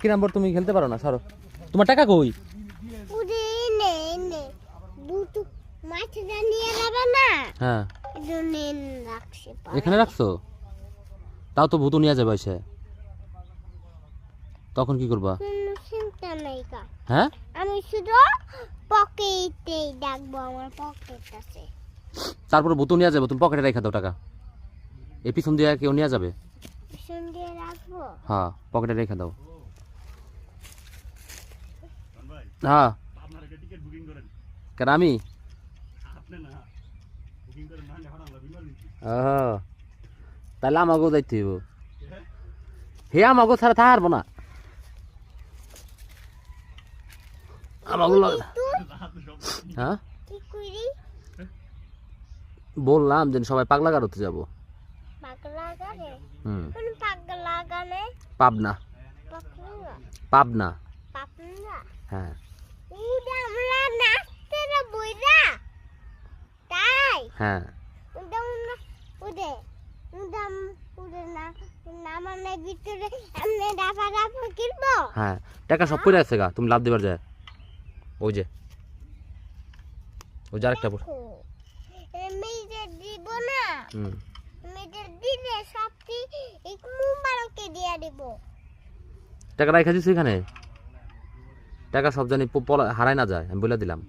কি নাম্বার তুমি খেলতে পারো না সরো তোমার টাকা কই হ্যাঁ এখানে রাখছো তাও তো ভূত নিয়ে যাবে এসে তখন কি করবা হ্যাঁ আমি শুধু পকেটেই রাখবো আমার পকেট আছে তারপর ভূত নিয়ে যাবে তুমি পকেটে রেখে দাও টাকা এই পিছন দিয়ে কেউ নিয়ে যাবে পিছন দিয়ে রাখবো হ্যাঁ পকেটে রেখে দাও হ্যাঁ কেন আমি তাহলে আমাকেও যাইতে হইব হে আমাকেও ছাড়া থাকবো না আমাকেও হ্যাঁ বললাম যে সবাই পাগলা গারোতে যাবো পাবনা পাবনা হ্যাঁ হ্যাঁ হ্যাঁ টাকা সব পড়ে আছে গা তুমি লাভ দিবার যায় ওই যে ওই যে আরেকটা পড় দিব না দিলে সবটি মুবারককে দিয়ে দিব টাকা রাখা দিছি এখানে টাকা সব জানি হারাই না যায় আমি বলে দিলাম